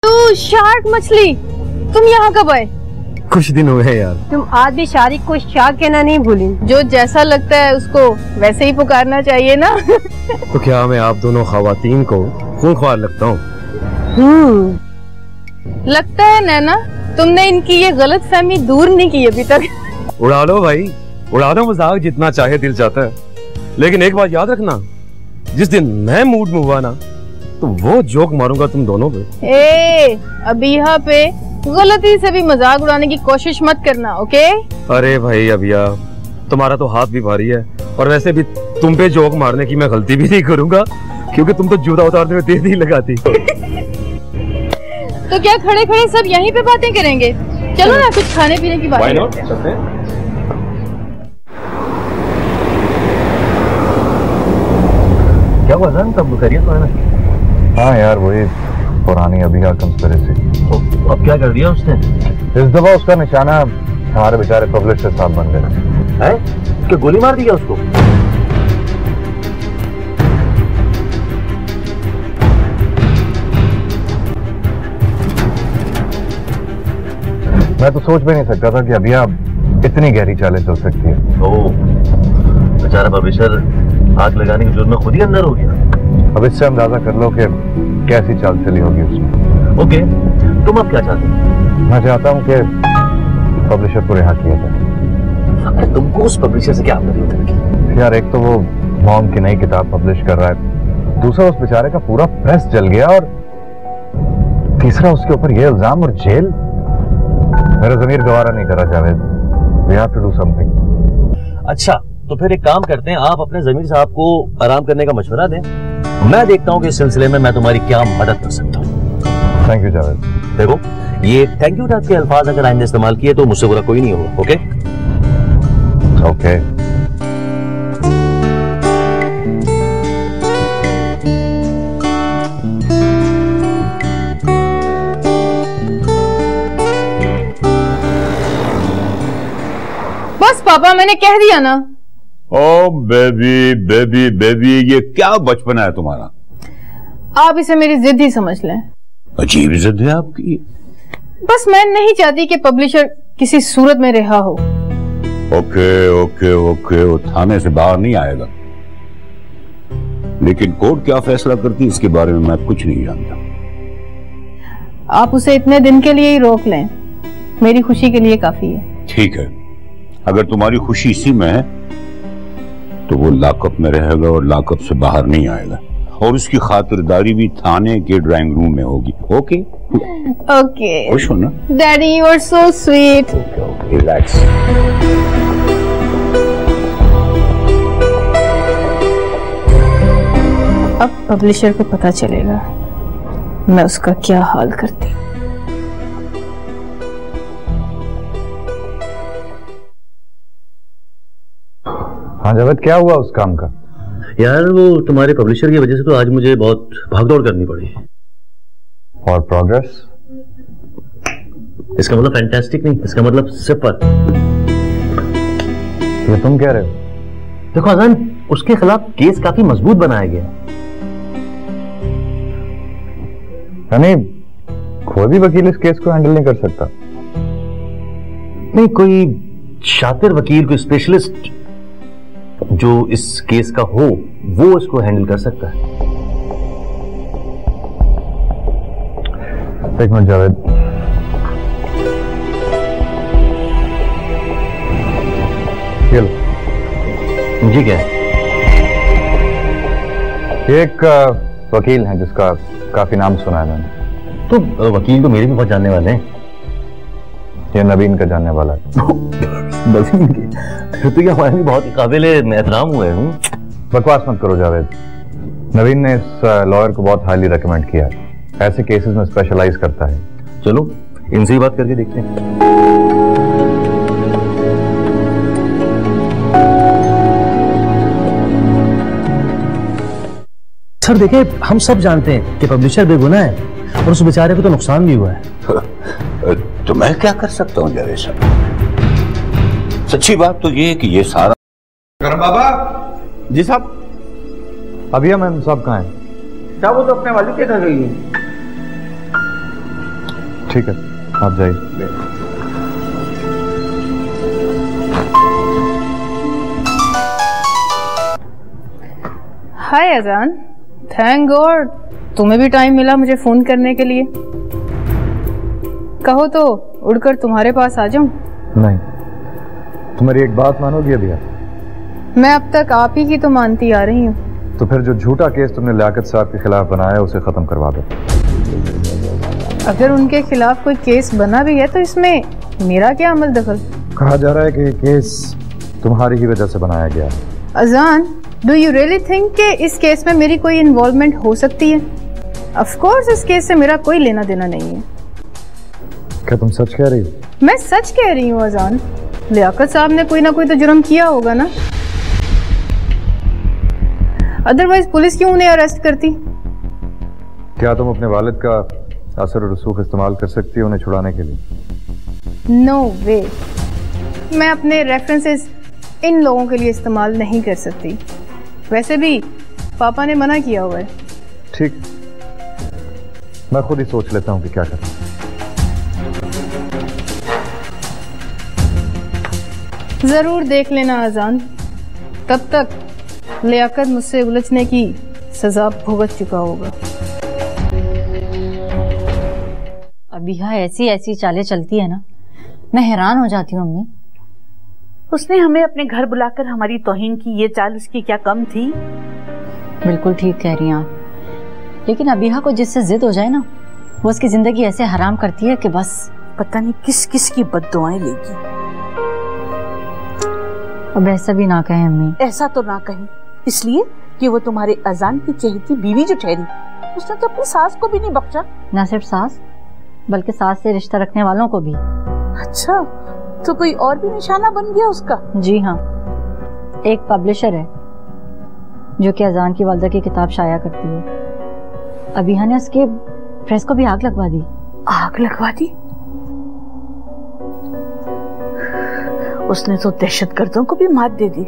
तू शार्क मछली, तुम यहाँ कब आए? कुछ दिन हुए हैं यार। तुम आज भी शारिक को शार्क कहना नहीं भूली। जो जैसा लगता है उसको वैसे ही पुकारना चाहिए ना। तो क्या मैं आप दोनों खवातीन को खूंखार लगता हूँ? लगता है नैना, तुमने इनकी ये गलत फहमी दूर नहीं की अभी तक। उड़ा लो भाई, उड़ा लो मजाक जितना चाहे दिल चाहता है, लेकिन एक बात याद रखना, जिस दिन मैं मूड में हुआ ना तो वो जोक मारूंगा तुम दोनों पे। अभी यहाँ पे गलती से भी मजाक उड़ाने की कोशिश मत करना, ओके? अरे भाई अभिया, तुम्हारा तो हाथ भी भारी है, और वैसे भी तुम पे जोक मारने की मैं गलती भी नहीं करूंगा, क्योंकि तुम तो जूता उतारने में तेज नहीं लगाती। तो क्या खड़े खड़े सब यहीं पे बातें करेंगे? चलो ना कुछ खाने पीने की बात करते हैं। क्या हुआ जान, तब खैरियत तो है ना? हाँ यार, वही पुरानी अभिया कंस्पिरेसी। तो अब क्या कर दिया उसने? इस दफा उसका निशाना हमारे बेचारे पब्लिशर साहब बन गए। है? क्या गोली मार दी क्या उसको? मैं तो सोच भी नहीं सकता था कि अभिया इतनी गहरी चालें चल सकती है। बेचारा पब्लिशर आग लगाने की जुर्म में खुद ही अंदर हो गया। अब इससे अंदाजा कर लो कि कैसी चाल चली होगी उसमें। ओके, तुम अब क्या चाहते हो? मैं चाहता हूँ कि पब्लिशर को रिहा किया जाए। अरे तुमको उस पब्लिशर से क्या आपत्ति? यार, एक तो वो मॉम की नई किताब पब्लिश कर रहा है, दूसरा उस बेचारे का पूरा प्रेस जल गया, और तीसरा उसके ऊपर ये इल्जाम और जेल। मेरा ज़मीर गवारा नहीं कर रहा Javed. We have to do something। अच्छा, तो फिर एक काम करते हैं, आप अपने ज़मीर साहब को आराम करने का मशवरा दें, मैं देखता हूँ कि इस सिलसिले में मैं तुम्हारी क्या मदद कर सकता हूँ। Thank you Javed. देखो, ये थैंक यू टाइप के अल्फाज अगर आइंदा इस्तेमाल किए तो मुझसे बुरा कोई नहीं होगा। Okay okay. बस पापा, मैंने कह दिया ना। ओ बेबी बेबी बेबी, ये क्या बचपना है तुम्हारा? आप इसे मेरी जिद ही समझ लें। अजीब जिद है आपकी। बस मैं नहीं चाहती कि पब्लिशर किसी सूरत में रिहा हो। ओके ओके ओके, वो थाने से बाहर नहीं आएगा, लेकिन कोर्ट क्या फैसला करती है इसके बारे में मैं कुछ नहीं जानता। आप उसे इतने दिन के लिए ही रोक लें, मेरी खुशी के लिए काफी है। ठीक है, अगर तुम्हारी खुशी इसी में है तो वो लॉकअप में रहेगा और लॉकअप से बाहर नहीं आएगा, और उसकी खातिरदारी भी थाने के ड्राइंग रूम में होगी। ओके ओके, खुश हो ना? Daddy, you are so sweet. Okay, relax. अब पब्लिशर को पता चलेगा मैं उसका क्या हाल करती। हाँ जावेद, क्या हुआ उस काम का? यार, वो तुम्हारे पब्लिशर की वजह से तो आज मुझे बहुत भागदौड़ करनी पड़ी। और प्रोग्रेस? इसका मतलब फैंटास्टिक नहीं, इसका मतलब सिफर। ये तुम कह रहे हो? देखो अजान, उसके खिलाफ केस काफी मजबूत बनाया गया। यानी कोई भी वकील इस केस को हैंडल नहीं कर सकता? नहीं, कोई शातिर वकील, कोई स्पेशलिस्ट जो इस केस का हो, वो इसको हैंडल कर सकता है। एक मिनट जावेद, जी क्या है? एक वकील है जिसका काफी नाम सुना है मैंने। तो वकील तो मेरे भी बहुत जानने वाले हैं। ये नवीन का जानने वाला है। नवीन के? फिर तो ये हमारे भी बहुत काबिल एहतराम हुए हैं। बकवास मत करो जावेद, नवीन ने इस लॉयर को बहुत हाईली रेकमेंड किया है, ऐसे केसेस में स्पेशलाइज करता है। चलो इनसे ही बात करके देखते हैं। सर देखिए, हम सब जानते हैं कि पब्लिशर बेगुनाह है और उस बेचारे को तो नुकसान भी हुआ है। तो मैं क्या कर सकता हूँ जावेद साहब? सच्ची बात तो ये है कि ये सारा। करम बाबा जी साहब। अभिया मैम साहब कहाँ हैं? क्या वो तो अपने वालिद के घर गई है। ठीक है, आप जाइए। हाय अजान, थैंक गॉड तुम्हें भी टाइम मिला मुझे फोन करने के लिए। कहो तो उड़कर तुम्हारे पास आ जाऊं? नहीं, तुम्हारी एक बात मानोगी अभी? मैं अब तक आप ही की तो मानती आ रही हूँ। तो फिर जो झूठा केस तुमने लियाकत साहब के खिलाफ बनाया उसे खत्म करवा दो। अगर उनके खिलाफ कोई केस बना भी है तो इसमें मेरा क्या अमल दखल? कहा जा रहा है कि ये केस तुम्हारी ही वजह से बनाया गया। अजान, डू यू रियली थिंक कि इस केस में मेरी कोई इन्वॉल्वमेंट हो सकती है? ऑफ कोर्स इस केस से मेरा कोई लेना देना नहीं है। क्या तुम सच कह रही हो? मैं सच कह रही हूँ अजान। लियाकत साहब ने कोई ना कोई तो जुर्म किया होगा ना, अदरवाइज पुलिस क्यों उन्हें अरेस्ट करती? क्या तुम अपने वालिद का असर और रसूख इस्तेमाल कर सकती हो उन्हें छुड़ाने के लिए? नो वे, मैं अपने रेफरेंसेस इन लोगों के लिए इस्तेमाल नहीं कर सकती। वैसे भी पापा ने मना किया हुआ है। ठीक, मैं खुद ही सोच लेता हूँ कि क्या करूँ। जरूर देख लेना अजान, तब तक लियाकत मुझसे उलझने की सजा भुगत चुका होगा। अबीहा ऐसी ऐसी चालें चलती है ना, मैं हैरान हो जाती हूँ अम्मी। उसने हमें अपने घर बुलाकर हमारी तौहीन की, ये चाल उसकी क्या कम थी? बिल्कुल ठीक कह रही हैं आप, लेकिन अबीहा को जिससे जिद हो जाए ना, वो उसकी जिंदगी ऐसे हराम करती है कि बस पता नहीं किस किस की बद्दुआएं लेगी। अब ऐसा भी ना कहें अम्मी। ऐसा तो ना कहें, इसलिए कि वो तुम्हारे अजान की चहेती बीवी जो ठहरी, उसने तो अपनी सास को भी नहीं बख्शा। न सिर्फ सास, बल्कि सास से रिश्ता रखने वालों को भी। अच्छा, तो कोई और भी निशाना बन गया उसका? जी हाँ, एक पब्लिशर है जो कि अजान की वालदा की किताब शाया करती है। अबीहा ने उसके प्रेस को भी आग लगवा दी। आग लगवा दी? उसने तो दहशतगर्दों को भी मात दे दी।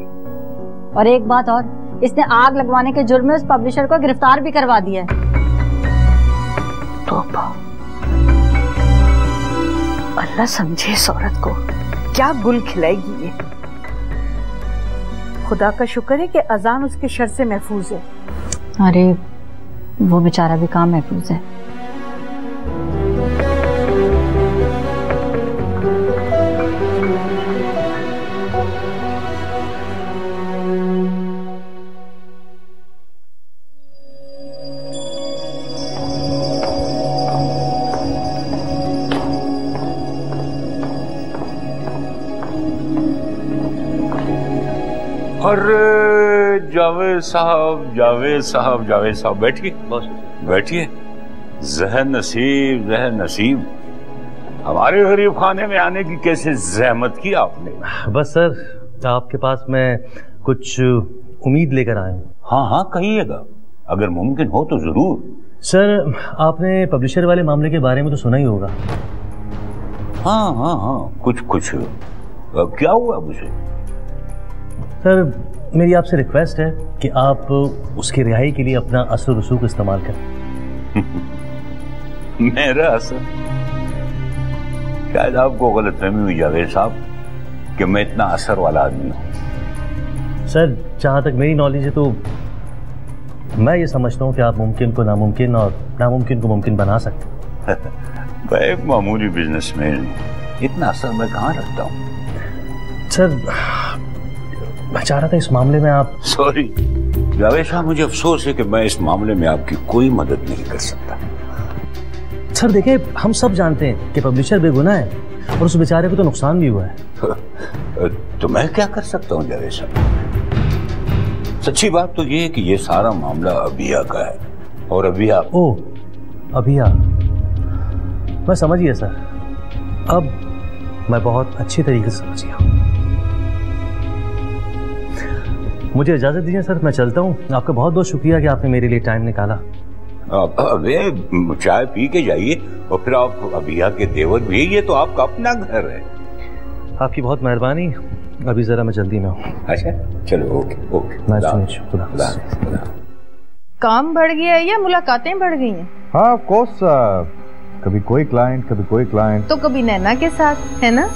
और एक बात और, इसने आग लगवाने के जुर्म में उस पब्लिशर को गिरफ्तार भी करवा दिया है। तौबा, अल्लाह समझे इस औरत को क्या गुल खिलाएगी ये। खुदा का शुक्र है कि अजान उसके शर से महफूज है। अरे वो बेचारा भी काम महफूज है। अरे जावेद साहब, जावेद साहब, जावेद साहब, बैठिए बैठिए। जहर नसीब, जहर नसीब, हमारे गरीब खाने में आने की कैसे जहमत की आपने। बस सर, आपके पास मैं कुछ उम्मीद लेकर आया हूँ। हाँ हाँ कहिएगा, अगर मुमकिन हो तो जरूर। सर, आपने पब्लिशर वाले मामले के बारे में तो सुना ही होगा। हाँ हाँ हाँ, कुछ कुछ। क्या हुआ मुझे? सर, मेरी आपसे रिक्वेस्ट है कि आप उसकी रिहाई के लिए अपना असर रसूख इस्तेमाल करें। मेरा असर? शायद आपको गलतफहमी हुई जावेद साहब कि मैं इतना असर वाला आदमी हूँ। सर, जहाँ तक मेरी नॉलेज है तो मैं ये समझता हूँ कि आप मुमकिन को नामुमकिन और नामुमकिन को मुमकिन बना सकते हैं। मैं एक मामूली बिजनेसमैन, इतना असर मैं कहाँ रखता हूँ। सर, मैं चाह रहा था इस मामले में आप। सॉरी जावेद साहब, मुझे अफसोस है कि मैं इस मामले में आपकी कोई मदद नहीं कर सकता। सर देखिए, हम सब जानते हैं कि पब्लिशर बेगुनाह है और उस बेचारे को तो नुकसान भी हुआ है। तो मैं क्या कर सकता हूँ जावेद साहब? सच्ची बात तो ये है कि ये सारा मामला अबिया का है। और अबिया? ओह, अबिया, मैं समझ गया सर। अब मैं बहुत अच्छी तरीके से समझ गया। मुझे इजाजत दीजिए सर, मैं चलता हूँ। आपका बहुत बहुत शुक्रिया कि आपने मेरे लिए टाइम निकाला। अबे चाय पी के जाइए और फिर आप अबिया के देवर भी, ये तो आपका अपना घर है। आपकी बहुत मेहरबानी। अभी जरा मैं जल्दी में हूँ। अच्छा चलो, ओके ओके। काम बढ़ गया है या मुलाकातें बढ़ गई हैं? हाँ ऑफ कोर्स, कभी कोई क्लाइंट, कभी कोई क्लाइंट। तो कभी नैना के साथ, है ना?